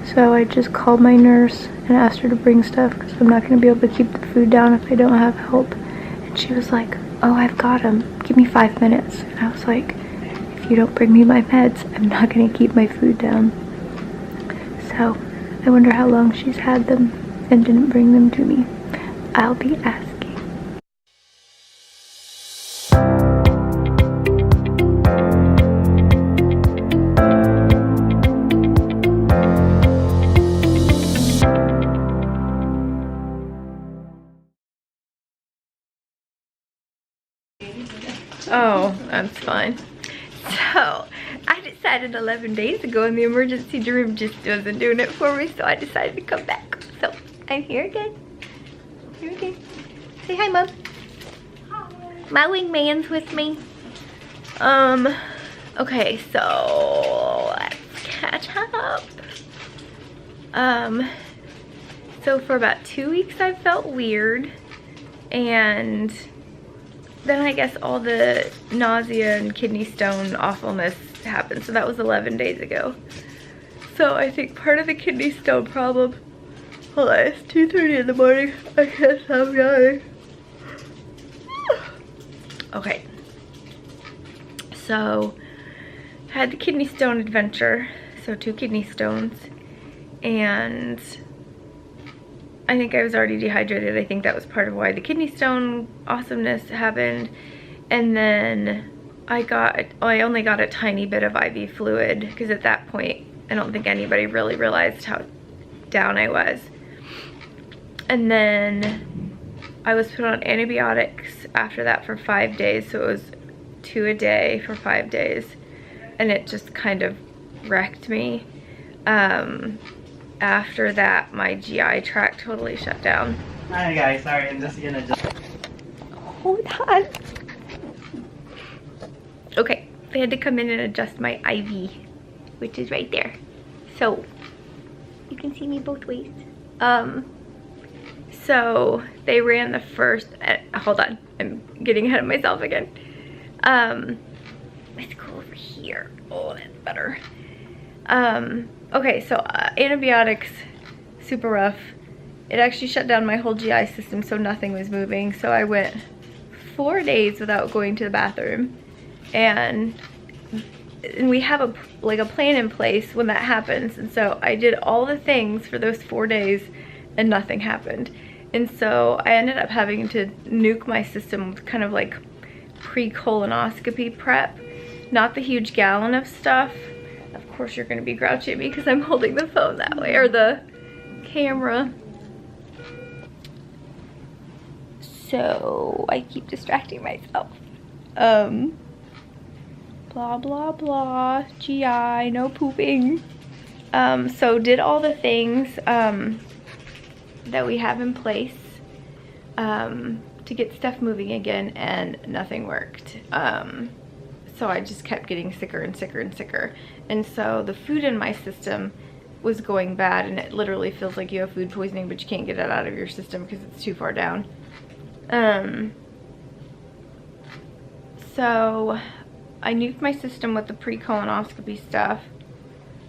So I just called my nurse and asked her to bring stuff because I'm not going to be able to keep the food down if I don't have help. And she was like, oh, I've got them. Give me 5 minutes. And I was like, if you don't bring me my meds, I'm not going to keep my food down. So I wonder how long she's had them and didn't bring them to me. I'll be asking. Oh, that's fine. So, I decided 11 days ago and the emergency room just wasn't doing it for me, so I decided to come back. So, I'm here again. Here again. Say hi, Mom. Hi. My wingman's with me. Okay, so let's catch up. So for about 2 weeks I felt weird, and then I guess all the nausea and kidney stone awfulness happened. So that was 11 days ago. So I think part of the kidney stone problem, hold on, it's 2:30 in the morning. I can't stop yawning. Okay. So I had the kidney stone adventure. So 2 kidney stones. And I think I was already dehydrated. I think that was part of why the kidney stone awesomeness happened. And then I only got a tiny bit of IV fluid because at that point I don't think anybody really realized how down I was. And then I was put on antibiotics after that for 5 days, so it was 2 a day for 5 days, and it just kind of wrecked me. After that, my GI tract totally shut down. Hi guys, sorry, I'm just gonna Hold on. Okay, they had to come in and adjust my IV, which is right there. So, you can see me both ways. So, they ran the first, hold on, I'm getting ahead of myself again. Let's go over here. Oh, that's better. Okay, so antibiotics, super rough. It actually shut down my whole GI system, so nothing was moving. So I went 4 days without going to the bathroom, and we have a plan in place when that happens. And so I did all the things for those 4 days, and nothing happened. And so I ended up having to nuke my system with kind of like pre-colonoscopy prep, not the huge gallon of stuff. Of course you're gonna be grouchy at me because I'm holding the phone that way, or the camera. So I keep distracting myself. Blah blah blah, GI, no pooping. So did all the things that we have in place to get stuff moving again, and nothing worked. So I just kept getting sicker and sicker and sicker. And so the food in my system was going bad, and it literally feels like you have food poisoning, but you can't get it out of your system because it's too far down. So I nuked my system with the pre-colonoscopy stuff.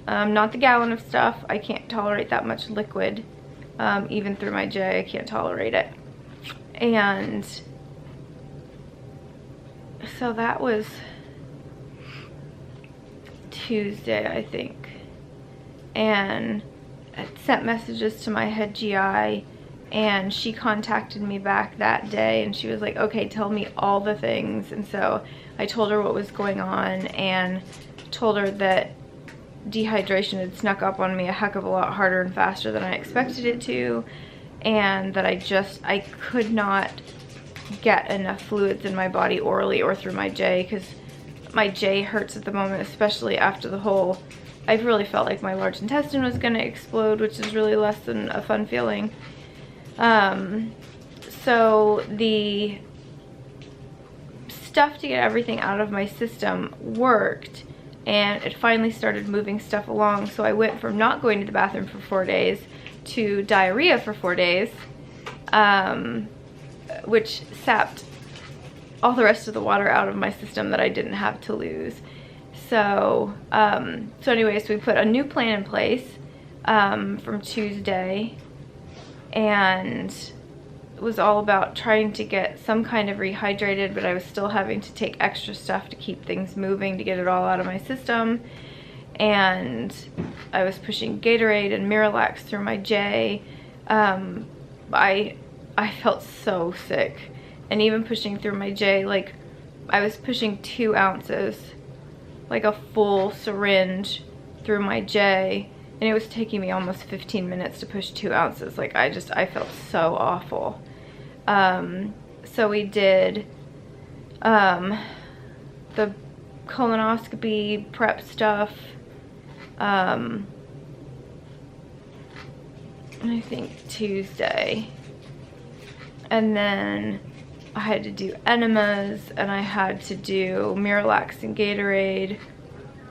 Not the gallon of stuff. I can't tolerate that much liquid. Even through my J, I can't tolerate it. And so that was Tuesday, I think. And I sent messages to my head GI, and she contacted me back that day, and she was like, okay, tell me all the things. And so I told her what was going on, and told her that dehydration had snuck up on me a heck of a lot harder and faster than I expected it to, and that I could not get enough fluids in my body orally or through my J, because my J hurts at the moment, especially after the whole, I really felt like my large intestine was gonna explode, which is really less than a fun feeling. So the stuff to get everything out of my system worked, and it finally started moving stuff along. So I went from not going to the bathroom for 4 days to diarrhea for 4 days, which sapped all the rest of the water out of my system that I didn't have to lose. So anyways, we put a new plan in place. from Tuesday, and it was all about trying to get some kind of rehydrated, but I was still having to take extra stuff to keep things moving, to get it all out of my system. And I was pushing Gatorade and Miralax through my J. I felt so sick, and even pushing through my J, like I was pushing 2 ounces, like a full syringe through my J, and it was taking me almost 15 minutes to push 2 ounces. Like I felt so awful. So we did the colonoscopy prep stuff, I think Tuesday, and then I had to do enemas, and I had to do Miralax and Gatorade,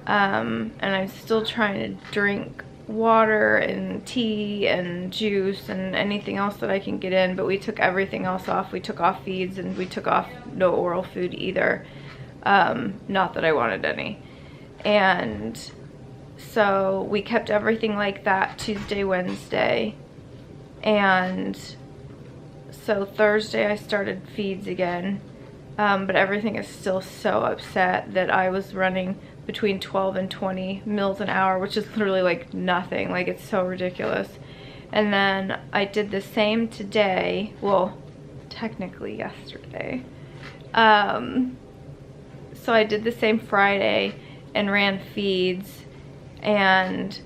and I'm still trying to drink water and tea and juice and anything else that I can get in, but we took everything else off. We took off feeds, and we took off no oral food either. Not that I wanted any. And so we kept everything like that Tuesday, Wednesday, and so Thursday I started feeds again, but everything is still so upset that I was running between 12 and 20 mils an hour, which is literally like nothing. Like, it's so ridiculous. And then I did the same today, well, technically yesterday. So I did the same Friday and ran feeds and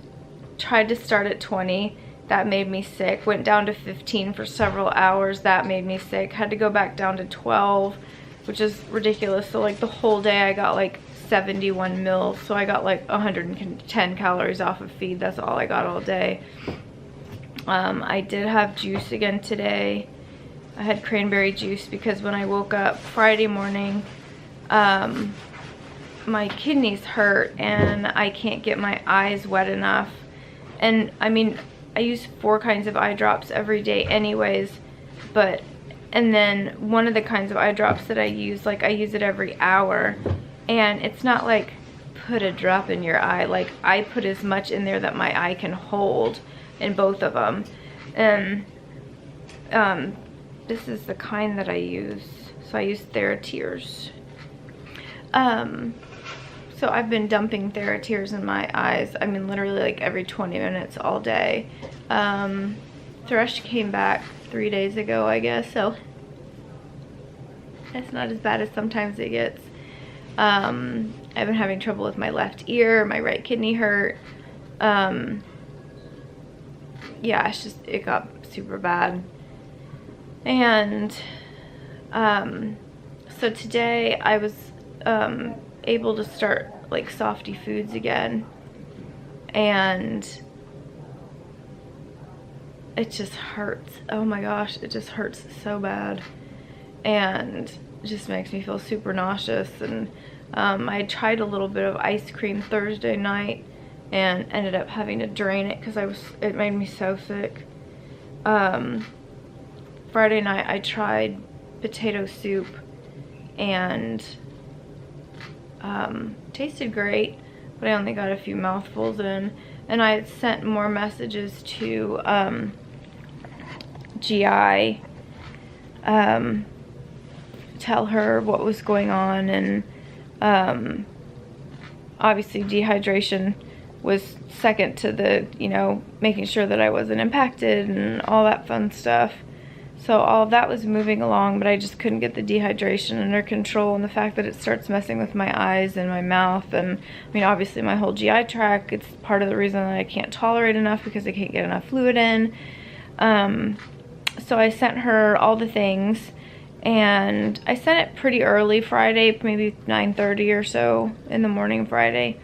tried to start at 20. That made me sick. Went down to 15 for several hours. That made me sick. Had to go back down to 12, which is ridiculous. So like the whole day I got like 71 mils. So I got like 110 calories off of feed. That's all I got all day. I did have juice again today. I had cranberry juice because when I woke up Friday morning, my kidneys hurt and I can't get my eyes wet enough. And I mean, I use 4 kinds of eye drops every day anyways, and then one of the kinds of eye drops that I use, like I use it every hour, and it's not like put a drop in your eye. Like, I put as much in there that my eye can hold in both of them. And this is the kind that I use. So I use TheraTears. So I've been dumping TheraTears in my eyes. I mean, literally like every 20 minutes all day. Thrush came back 3 days ago, I guess, so it's not as bad as sometimes it gets. I've been having trouble with my left ear, my right kidney hurt. Yeah, it's just, it got super bad. And so today I was able to start like softy foods again, and it just hurts. Oh my gosh, it just hurts so bad, and it just makes me feel super nauseous. And I tried a little bit of ice cream Thursday night and ended up having to drain it because it made me so sick. Friday night I tried potato soup, and tasted great, but I only got a few mouthfuls in. And I had sent more messages to GI, tell her what was going on, and obviously dehydration was second to the, you know, making sure that I wasn't impacted and all that fun stuff. So all of that was moving along, but I just couldn't get the dehydration under control, and the fact that it starts messing with my eyes and my mouth, and I mean, obviously my whole GI tract. It's part of the reason that I can't tolerate enough, because I can't get enough fluid in. So I sent her all the things, and I sent it pretty early Friday, maybe 9:30 or so in the morning Friday,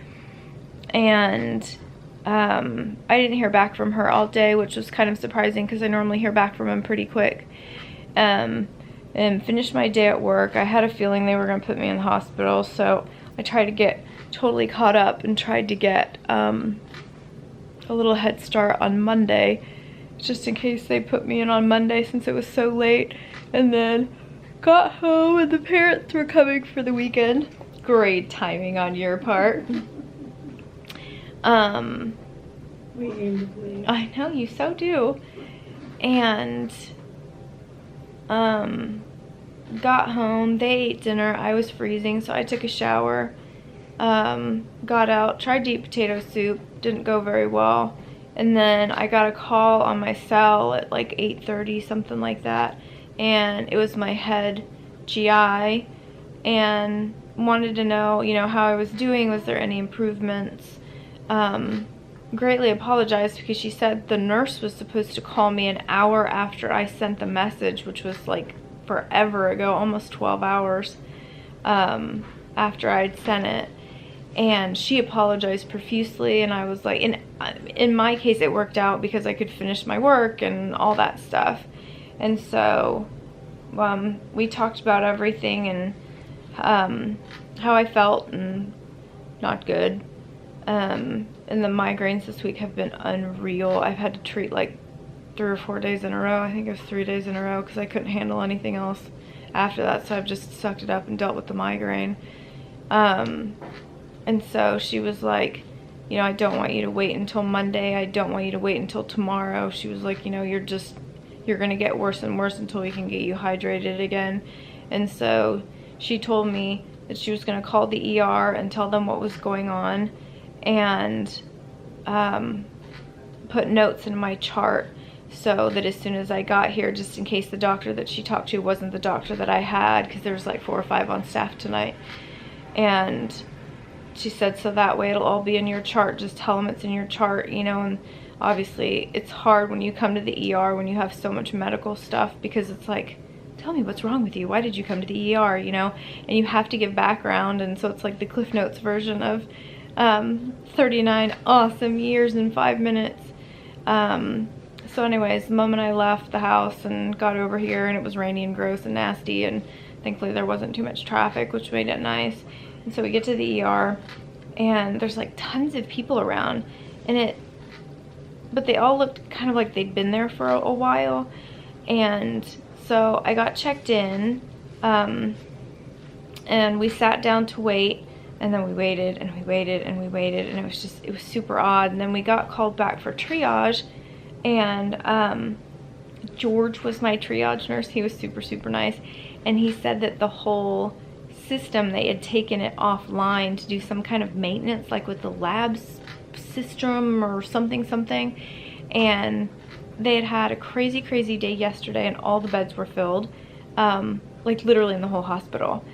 and I didn't hear back from her all day, which was kind of surprising because I normally hear back from them pretty quick. And finished my day at work. I had a feeling they were going to put me in the hospital, so I tried to get totally caught up and tried to get a little head start on Monday, just in case they put me in on Monday since it was so late. And then got home and the parents were coming for the weekend. Great timing on your part. We aim to please. I know, you so do. And got home, they ate dinner, I was freezing, so I took a shower, got out, tried to eat potato soup, didn't go very well, and then I got a call on my cell at like 8:30, something like that, and it was my head GI, and wanted to know, you know, how I was doing, was there any improvements. Greatly apologized because she said the nurse was supposed to call me an hour after I sent the message, which was like forever ago, almost 12 hours after I'd sent it, and she apologized profusely, and I was like, in my case it worked out because I could finish my work and all that stuff. And so we talked about everything and how I felt, and not good. And the migraines this week have been unreal. I've had to treat like 3 or 4 days in a row. I think it was 3 days in a row because I couldn't handle anything else after that, so I've just sucked it up and dealt with the migraine. And so she was like, you know, I don't want you to wait until Monday, I don't want you to wait until tomorrow. She was like, you know, you're gonna get worse and worse until we can get you hydrated again. And so she told me that she was gonna call the ER and tell them what was going on, and put notes in my chart so that as soon as I got here, just in case the doctor that she talked to wasn't the doctor that I had, because there was like 4 or 5 on staff tonight. And she said, so that way it'll all be in your chart, just tell them it's in your chart, you know. And obviously it's hard when you come to the ER when you have so much medical stuff, because it's like, tell me what's wrong with you, why did you come to the ER, you know, and you have to give background. And so it's like the Cliff Notes version of 39 awesome years in 5 minutes. So anyways, the moment I left the house and got over here, and it was rainy and gross and nasty, and thankfully there wasn't too much traffic, which made it nice. And so we get to the ER, and there's like tons of people around, but they all looked kind of like they'd been there for a while. And so I got checked in, and we sat down to wait, and then we waited and we waited and we waited, and it was super odd. And then we got called back for triage, and George was my triage nurse. He was super, super nice, and he said that the whole system, they had taken it offline to do some kind of maintenance, like with the labs system or something, and they had a crazy day yesterday, and all the beds were filled, like literally in the whole hospital,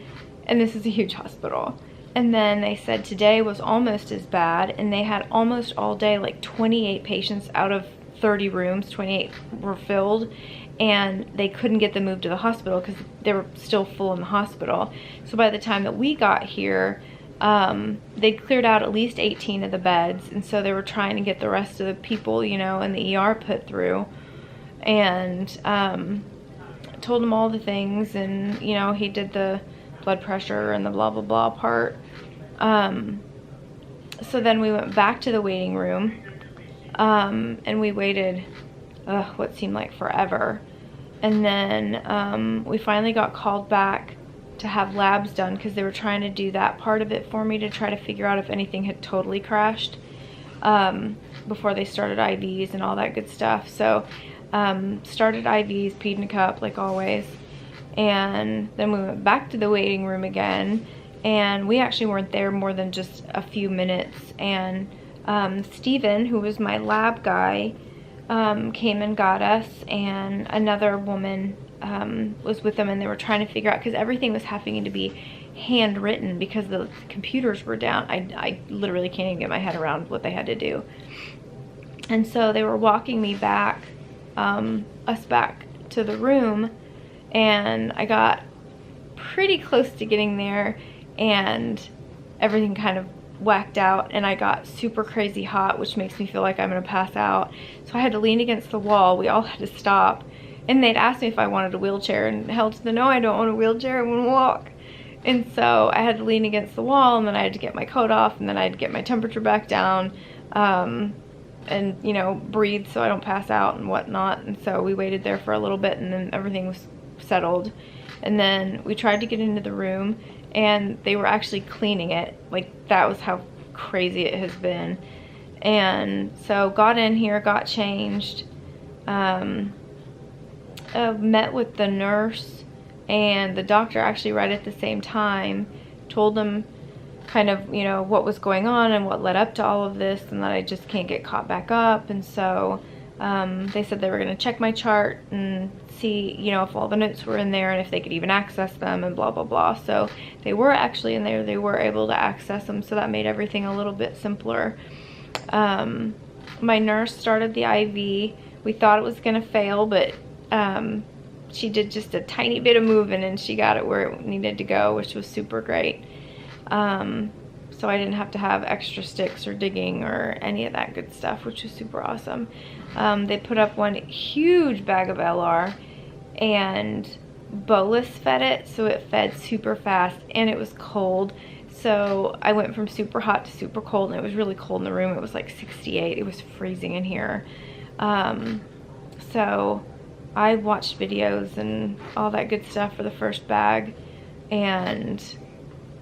and this is a huge hospital. And then they said today was almost as bad, and they had almost all day, like 28 patients out of 30 rooms, 28 were filled, and they couldn't get them moved to the hospital because they were still full in the hospital. So by the time that we got here, they'd cleared out at least 18 of the beds, and so they were trying to get the rest of the people, you know, in the ER put through. And told him all the things, and you know, he did the blood pressure and the blah blah blah part. So then we went back to the waiting room, and we waited what seemed like forever. And then we finally got called back to have labs done, because they were trying to do that part of it for me to try to figure out if anything had totally crashed before they started IVs and all that good stuff. So started IVs, peed in a cup like always, and then we went back to the waiting room again, and we actually weren't there more than just a few minutes. And Steven, who was my lab guy, came and got us, and another woman was with them, and they were trying to figure out, because everything was having to be handwritten because the computers were down. I literally can't even get my head around what they had to do. And so they were walking me back, us back to the room, and I got pretty close to getting there, and everything kind of whacked out, and I got super crazy hot, which makes me feel like I'm gonna pass out. So I had to lean against the wall. We all had to stop, and they'd asked me if I wanted a wheelchair, and hell to the no, I don't want a wheelchair, I want to walk. And so I had to lean against the wall, and then I had to get my coat off, and then I had to get my temperature back down, and you know, breathe so I don't pass out and whatnot. And so we waited there for a little bit, and then everything was settled. And then we tried to get into the room, and they were actually cleaning it. Like, that was how crazy it has been. And so got in here, got changed, met with the nurse and the doctor actually right at the same time, told them kind of, you know, what was going on and what led up to all of this, and that I just can't get caught back up. And so they said they were going to check my chart and see, you know, if all the notes were in there and if they could even access them and blah blah blah. So they were actually in there, they were able to access them, so that made everything a little bit simpler. My nurse started the IV. We thought it was going to fail, but she did just a tiny bit of moving and she got it where it needed to go, which was super great. So I didn't have to have extra sticks or digging or any of that good stuff, which was super awesome. They put up one huge bag of LR and bolus fed it, so it fed super fast, and it was cold. So I went from super hot to super cold, and it was really cold in the room. It was like 68. It was freezing in here. So I watched videos and all that good stuff for the first bag, and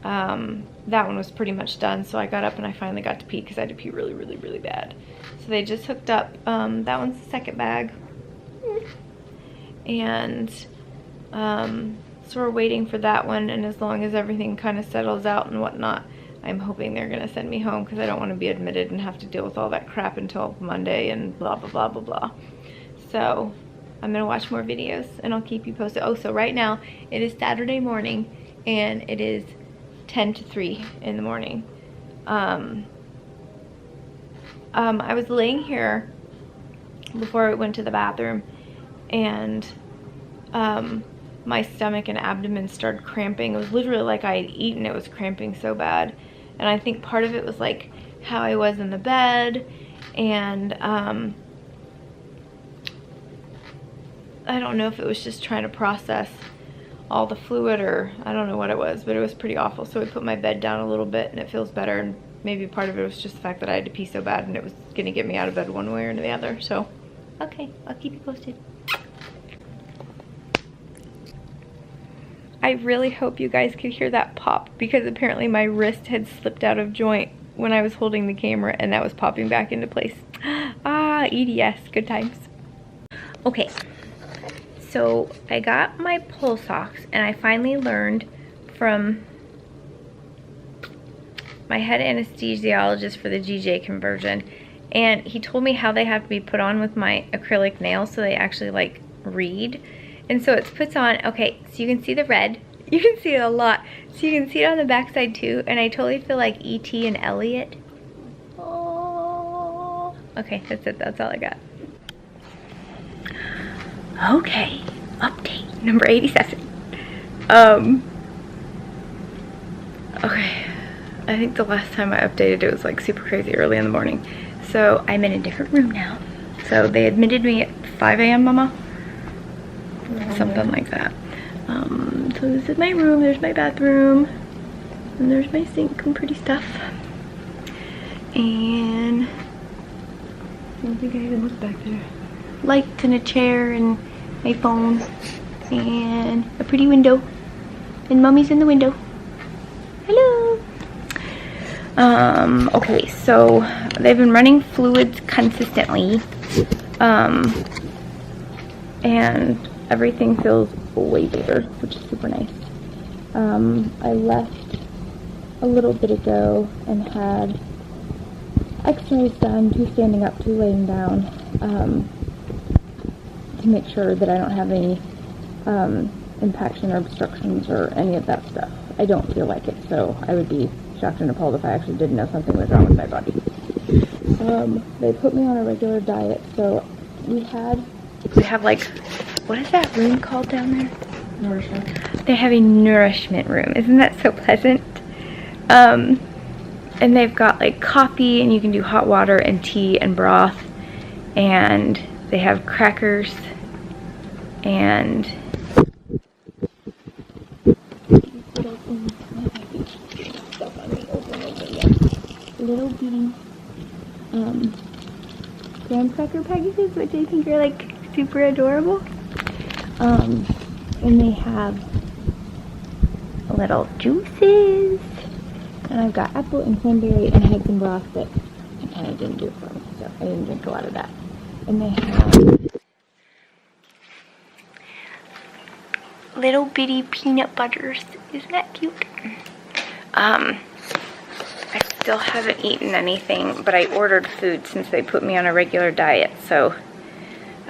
that one was pretty much done. So I got up and I finally got to pee because I had to pee really, really, really bad. So they just hooked up, that one's the second bag. And so we're waiting for that one, and as long as everything kind of settles out and whatnot, I'm hoping they're going to send me home, because I don't want to be admitted and have to deal with all that crap until Monday and blah, blah, blah, blah, blah. So I'm going to watch more videos and I'll keep you posted. Oh, so right now it is Saturday morning and it is 10 to 3 in the morning. I was laying here before I went to the bathroom, and my stomach and abdomen started cramping. It was literally like I had eaten. It was cramping so bad. And I think part of it was like how I was in the bed, and I don't know if it was just trying to process all the fluid, or I don't know what it was, but it was pretty awful. So I put my bed down a little bit and it feels better, and maybe part of it was just the fact that I had to pee so bad and it was gonna get me out of bed one way or the other. So okay, I'll keep you posted. I really hope you guys could hear that pop, because apparently my wrist had slipped out of joint when I was holding the camera, and that was popping back into place. Ah, EDS, good times. Okay, so I got my pull socks, and I finally learned from my head anesthesiologist for the GJ conversion, and he told me how they have to be put on with my acrylic nails so they actually like read. And so it's puts on, okay, so you can see the red. You can see it a lot. So you can see it on the backside too, and I totally feel like E.T. and Elliot. Oh. Okay, that's it, that's all I got. Okay, update number 87. Okay, I think the last time I updated it was like super crazy early in the morning. So I'm in a different room now. So they admitted me at 5 a.m. Mama? Something like that. So this is my room, there's my bathroom, and there's my sink and pretty stuff. And I don't think I even look back there. Lights and a chair and my phone and a pretty window. And Mommy's in the window. Hello. Okay, so they've been running fluids consistently. And everything feels way better, which is super nice. I left a little bit ago and had x-rays done, 2 standing up, 2 laying down, to make sure that I don't have any impaction or obstructions or any of that stuff. I don't feel like it, so I would be shocked and appalled if I actually didn't know something was wrong with my body. They put me on a regular diet, so we have like, what is that room called down there? Nourishment. They have a nourishment room. Isn't that so pleasant? And they've got like coffee, and you can do hot water and tea and broth, and they have crackers and little bitty graham cracker packages, which I think are like super adorable. And they have little juices, and I've got apple and cranberry, and I had some broth that I and it didn't do it for me, so I didn't drink a lot of that. And they have little bitty peanut butters. Isn't that cute? I still haven't eaten anything, but I ordered food since they put me on a regular diet. So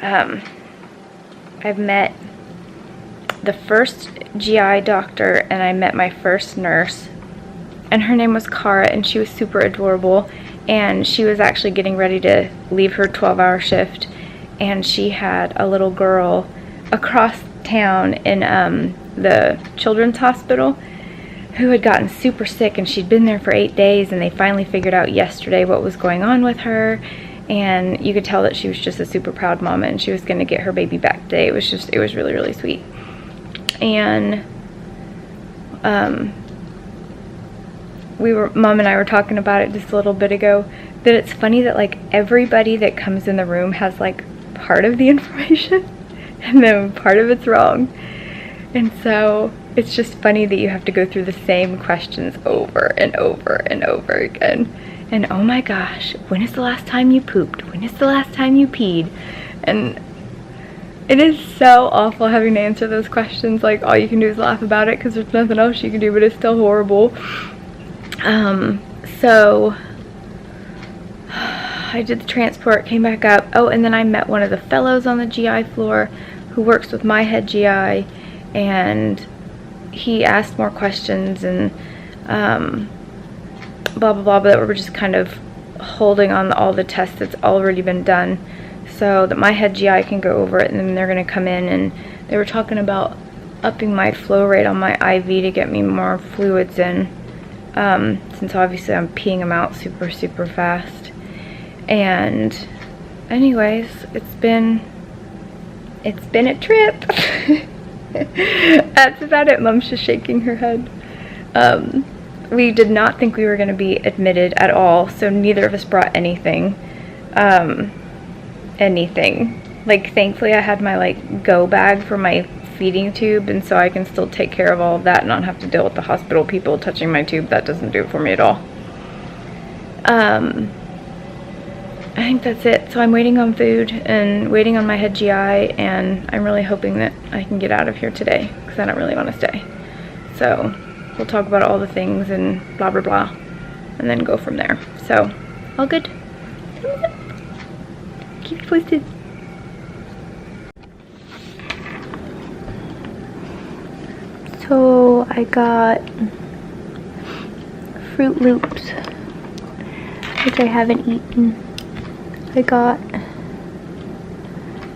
I've met the first GI doctor and I met my first nurse, and her name was Cara, and she was super adorable. And she was actually getting ready to leave her 12-hour shift, and she had a little girl across town in the children's hospital who had gotten super sick, and she'd been there for 8 days, and they finally figured out yesterday what was going on with her. And you could tell that she was just a super proud mama, and she was going to get her baby back today. It was really, really sweet. And Mom and I were talking about it just a little bit ago, that it's funny that like everybody that comes in the room has like part of the information and then part of it's wrong. And so it's just funny that you have to go through the same questions over and over and over again. And oh my gosh, when is the last time you pooped? When is the last time you peed? And it is so awful having to answer those questions. Like, all you can do is laugh about it because there's nothing else you can do, but it's still horrible. So I did the transport, came back up. Oh, and then I met one of the fellows on the GI floor who works with my head GI, and he asked more questions and blah blah blah, but we're just kind of holding on all the tests that's already been done so that my head GI can go over it, and then they're going to come in, and they were talking about upping my flow rate on my IV to get me more fluids in, since obviously I'm peeing them out super fast. And anyways, it's been a trip. That's about it. Mom's just shaking her head. We did not think we were going to be admitted at all, so neither of us brought anything. Like, thankfully I had my like go bag for my feeding tube, and so I can still take care of all of that and not have to deal with the hospital people touching my tube. That doesn't do it for me at all. I think that's it. So I'm waiting on food and waiting on my head GI, and I'm really hoping that I can get out of here today because I don't really want to stay. So we'll talk about all the things and blah blah blah, and then go from there. So all good. Thumbs up. Keep you posted. So I got Fruit Loops, which I haven't eaten. I got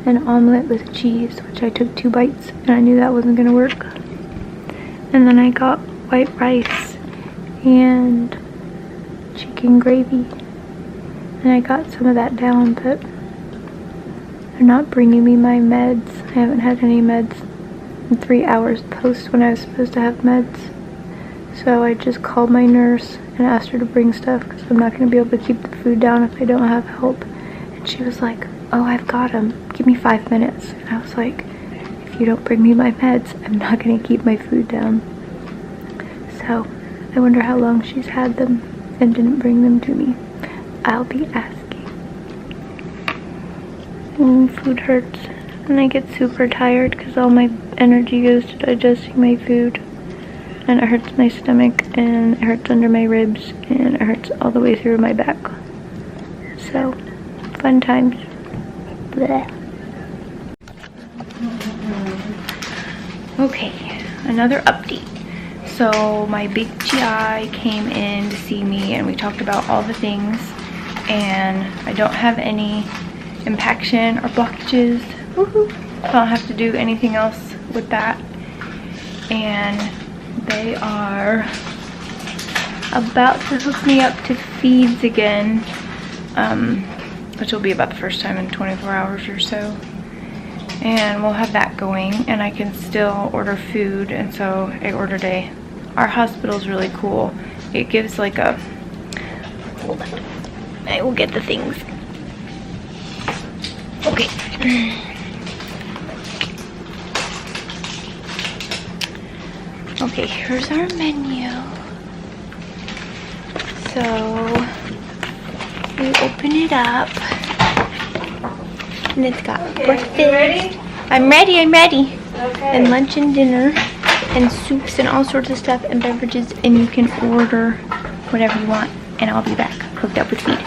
an omelet with cheese, which I took 2 bites, and I knew that wasn't gonna work. And then I got white rice and chicken gravy, and I got some of that down, but they're not bringing me my meds. I haven't had any meds in 3 hours post when I was supposed to have meds. So I just called my nurse and asked her to bring stuff because I'm not going to be able to keep the food down if I don't have help. And she was like, oh, I've got them. Give me 5 minutes. And I was like, if you don't bring me my meds, I'm not going to keep my food down. So I wonder how long she's had them and didn't bring them to me. I'll be asking. Food hurts. And I get super tired because all my energy goes to digesting my food. And it hurts my stomach, and it hurts under my ribs, and it hurts all the way through my back. So, fun times. Blech. Okay, another update. So my big GI came in to see me, and we talked about all the things, and I don't have any impaction or blockages. Woohoo! I don't have to do anything else with that. And they are about to hook me up to feeds again, which will be about the first time in 24 hours or so. And we'll have that going, and I can still order food. And so I ordered our hospital's really cool. It gives like a, hold on, I will get the things. Okay. Okay, here's our menu. So We open it up. And it's got breakfast. You ready? I'm ready. Okay. And lunch and dinner and soups and all sorts of stuff and beverages, and you can order whatever you want, and I'll be back hooked up with feed.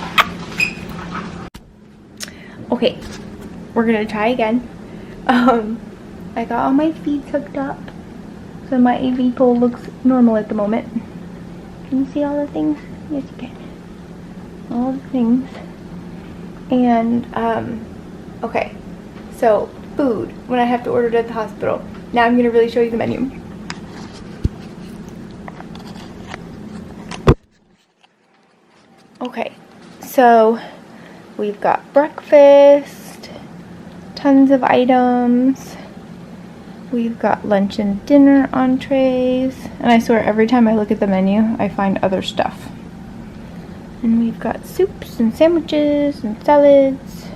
Okay, we're gonna try again. I got all my feeds hooked up, so my AV pole looks normal at the moment. Can you see all the things? Yes, you can. All the things. And okay, so food when I have to order it at the hospital. Now I'm gonna really show you the menu. Okay, so we've got breakfast, tons of items. We've got lunch and dinner entrees, and I swear every time I look at the menu I find other stuff. And we've got soups and sandwiches and salads,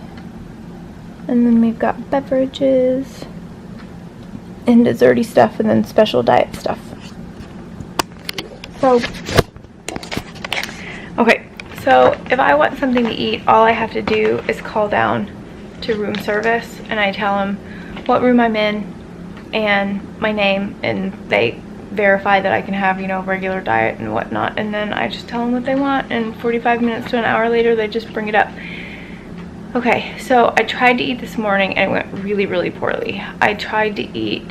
and then we've got beverages and desserty stuff, and then special diet stuff. So okay, so if I want something to eat, all I have to do is call down to room service, and I tell them what room I'm in and my name, and they verify that I can have, you know, regular diet and whatnot, and then I just tell them what they want, and 45 minutes to an hour later they just bring it up. Okay, so I tried to eat this morning and it went really poorly. I tried to eat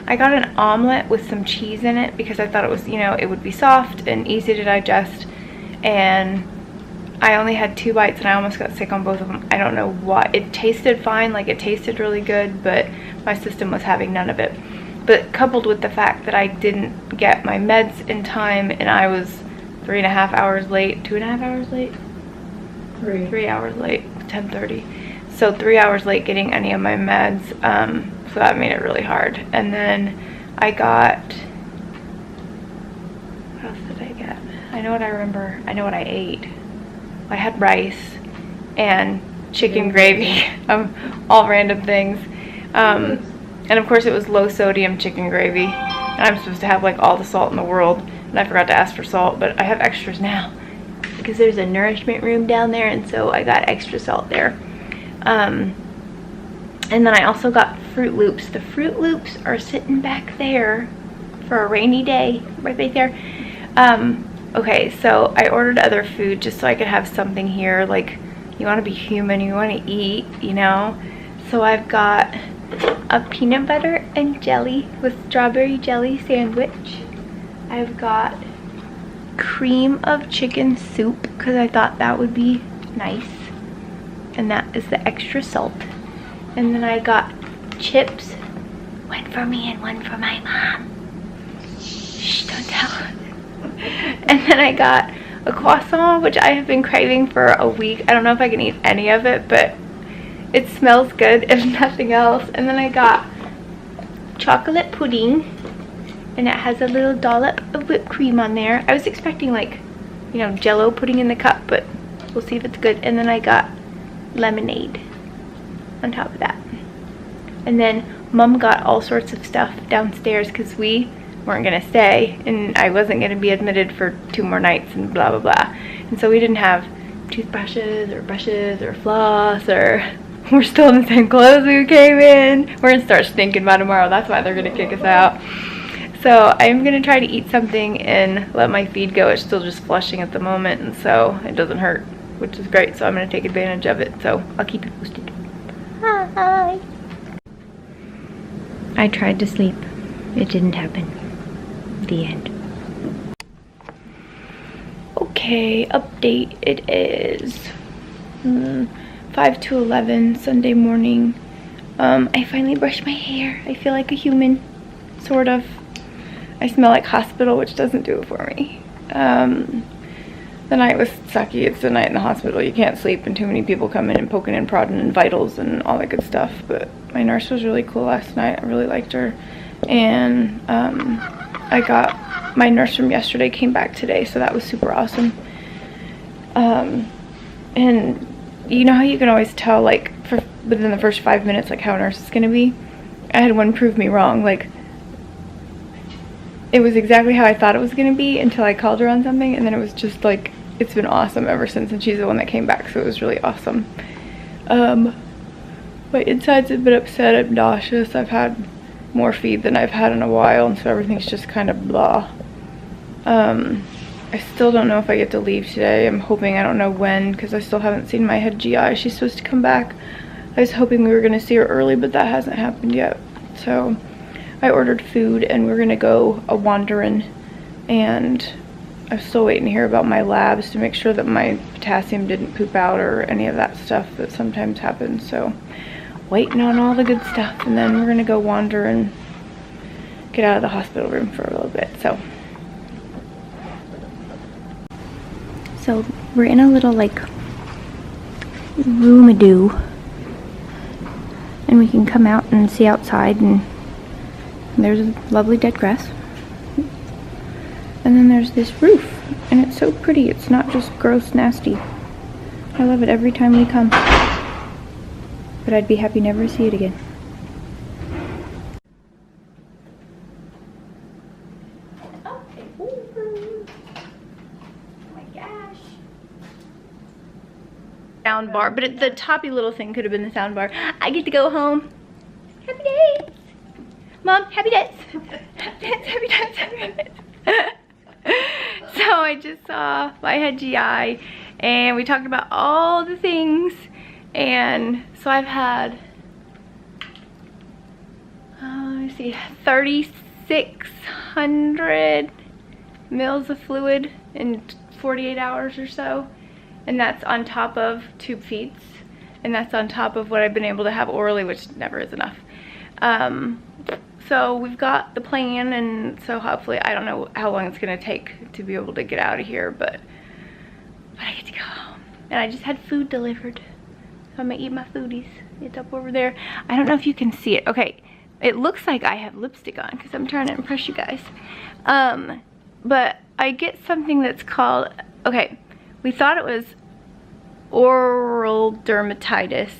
I got an omelet with some cheese in it because I thought it was, you know, it would be soft and easy to digest, and I only had 2 bites and I almost got sick on both of them. I don't know what. It tasted fine, like it tasted really good, but my system was having none of it. But coupled with the fact that I didn't get my meds in time, and I was 3.5 hours late, 2.5 hours late? 3 hours late, 10:30. So 3 hours late getting any of my meds, so that made it really hard. And then I got, what else did I get? I know what I remember. I know what I ate. I had rice and chicken gravy, all random things. And of course it was low sodium chicken gravy. And I'm supposed to have like all the salt in the world, and I forgot to ask for salt, but I have extras now because there's a nourishment room down there, and so I got extra salt there. And then I also got Fruit Loops. The Fruit Loops are sitting back there for a rainy day, right there. Okay, so I ordered other food just so I could have something here. Like, you want to be human, you want to eat, you know. So I've got a peanut butter and jelly with strawberry jelly sandwich. I've got cream of chicken soup because I thought that would be nice, and that is the extra salt. And then I got chips, one for me and one for my mom. Shh, don't tell. And then I got a croissant, which I have been craving for a week. I don't know if I can eat any of it, but it smells good if nothing else. And then I got chocolate pudding, and it has a little dollop of whipped cream on there. I was expecting, like, you know, Jello pudding in the cup, but we'll see if it's good. And then I got lemonade on top of that. And then Mom got all sorts of stuff downstairs because we weren't gonna stay, and I wasn't gonna be admitted for 2 more nights and blah blah blah. And so we didn't have toothbrushes or brushes or floss, or we're still in the same clothes we came in. We're gonna start stinking by tomorrow. That's why they're gonna kick us out. So I'm gonna try to eat something and let my feed go. It's still just flushing at the moment, and so it doesn't hurt, which is great. So I'm gonna take advantage of it. So I'll keep you posted. Hi. I tried to sleep. It didn't happen. The end. Okay, update. It is 5 to 11 Sunday morning. I finally brushed my hair. I feel like a human, sort of. I smell like hospital, which doesn't do it for me. The night was sucky. It's the night in the hospital. You can't sleep, and too many people come in and poking and prodding and vitals and all that good stuff. But my nurse was really cool last night. I really liked her. And I got my nurse from yesterday came back today, so that was super awesome. And you know how you can always tell, like, within the first 5 minutes, like, how a nurse is gonna be? I had one prove me wrong. Like, it was exactly how I thought it was gonna be until I called her on something, and then it was just like it's been awesome ever since, and she's the one that came back, so it was really awesome. My insides have been upset. I'm nauseous. I've had more feed than I've had in a while, and so everything's just kind of blah. I still don't know if I get to leave today. I'm hoping. I don't know when, because I still haven't seen my head GI. She's supposed to come back. I was hoping we were going to see her early, but that hasn't happened yet. So I ordered food, and we're going to go a wandering, and I'm still waiting to hear about my labs to make sure that my potassium didn't poop out or any of that stuff that sometimes happens. So waiting on all the good stuff, and then we're going to go wander and get out of the hospital room for a little bit. So we're in a little like room-a-doo, and we can come out and see outside, and there's a lovely dead grass, and then there's this roof, and it's so pretty. It's not just gross nasty. I love it every time we come, but I'd be happy never to see it again. Sound bar, but the toppy little thing could have been the sound bar. I get to go home. Happy days, Mom. Happy days. Happy days. Happy days. Happy days. So I just saw my head GI, and we talked about all the things, and so I've had let me see, 3,600 mils of fluid in 48 hours or so. And that's on top of tube feeds, and that's on top of what I've been able to have orally, which never is enough. So we've got the plan, and so hopefully, I don't know how long it's gonna take to be able to get out of here, but I get to go home. And I just had food delivered, so I'm gonna eat my foodies. It's up over there. I don't know if you can see it. Okay, it looks like I have lipstick on because I'm trying to impress you guys. But I get something that's called, okay, we thought it was oral dermatitis.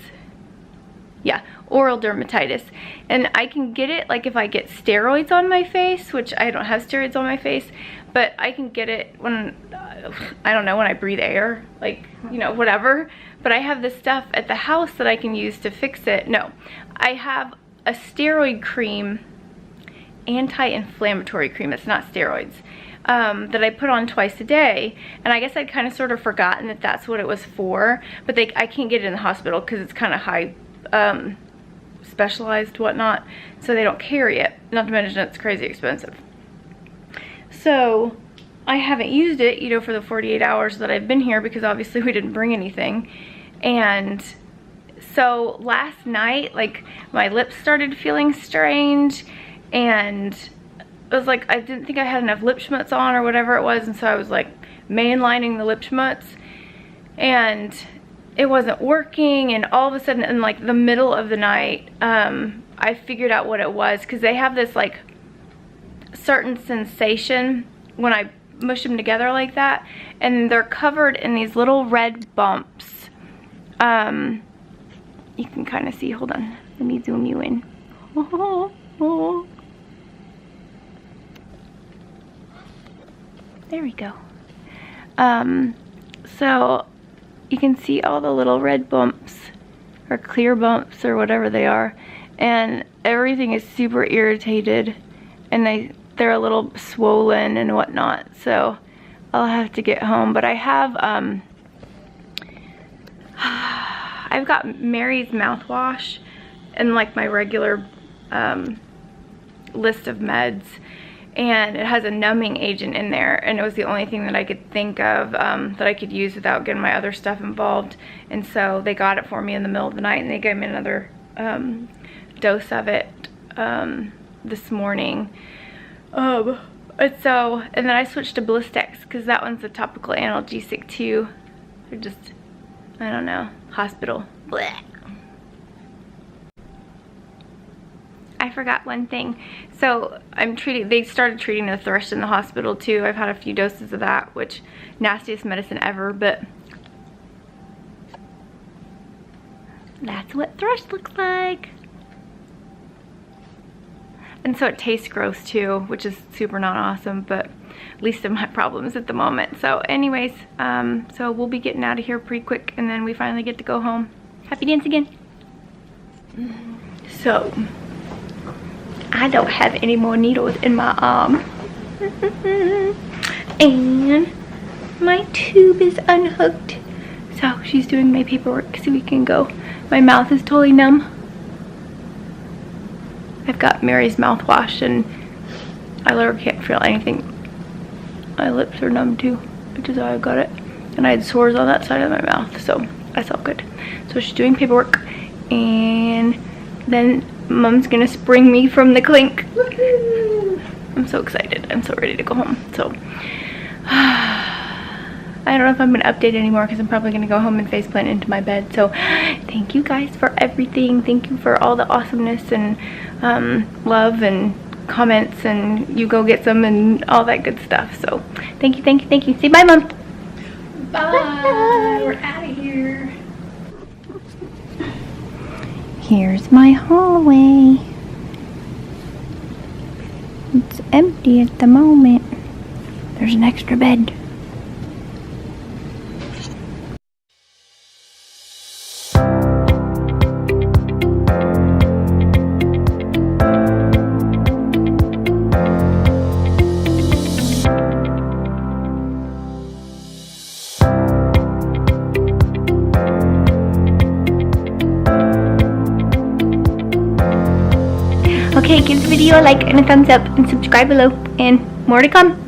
Yeah, oral dermatitis. And I can get it like if I get steroids on my face, which I don't have steroids on my face, but I can get it when, I don't know, when I breathe air, like, you know, whatever. But I have this stuff at the house that I can use to fix it. No, I have a steroid cream, anti-inflammatory cream. It's not steroids. That I put on twice a day, and I guess I'd kind of sort of forgotten that that's what it was for, but I can't get it in the hospital because it's kind of high specialized whatnot, so they don't carry it, not to mention it's crazy expensive. So I haven't used it, you know, for the 48 hours that I've been here, because obviously we didn't bring anything. And so last night, like, my lips started feeling strange, and it was like I didn't think I had enough lip schmutz on or whatever it was, and so I was like mainlining the lip schmutz, and it wasn't working. And all of a sudden, in like the middle of the night, I figured out what it was, because they have this like certain sensation when I mush them together like that, and they're covered in these little red bumps. You can kind of see, hold on, let me zoom you in. There we go. So you can see all the little red bumps, or clear bumps, or whatever they are, and everything is super irritated, and they're a little swollen and whatnot. So I'll have to get home, but I have I've got Mary's mouthwash and like my regular list of meds, and it has a numbing agent in there, and it was the only thing that I could think of that I could use without getting my other stuff involved. And so they got it for me in the middle of the night, and they gave me another dose of it this morning. And then I switched to Blistex, because that one's a topical analgesic too. They're just, I don't know, hospital. Blech. I forgot one thing. So they started treating the thrush in the hospital too. I've had a few doses of that, which nastiest medicine ever, but that's what thrush looks like. And so it tastes gross too, which is super not awesome, but least of my problems at the moment. So anyways, so we'll be getting out of here pretty quick, and then we finally get to go home. Happy dance again. So I don't have any more needles in my arm. And my tube is unhooked. So she's doing my paperwork so we can go. My mouth is totally numb. I've got Mary's mouthwash and I literally can't feel anything. My lips are numb too, which is how I got it. And I had sores on that side of my mouth, so that's all good. So she's doing paperwork, and then Mom's gonna spring me from the clink. I'm so excited. I'm so ready to go home. So I don't know if I'm gonna update anymore because I'm probably gonna go home and faceplant into my bed. So thank you guys for everything. Thank you for all the awesomeness and love and comments, and you go get some and all that good stuff. So thank you, thank you, thank you. Say bye, Mom. Bye. We're out of here. Here's my hallway. It's empty at the moment. There's an extra bed. Okay, give the video a like and a thumbs up and subscribe below, and more to come.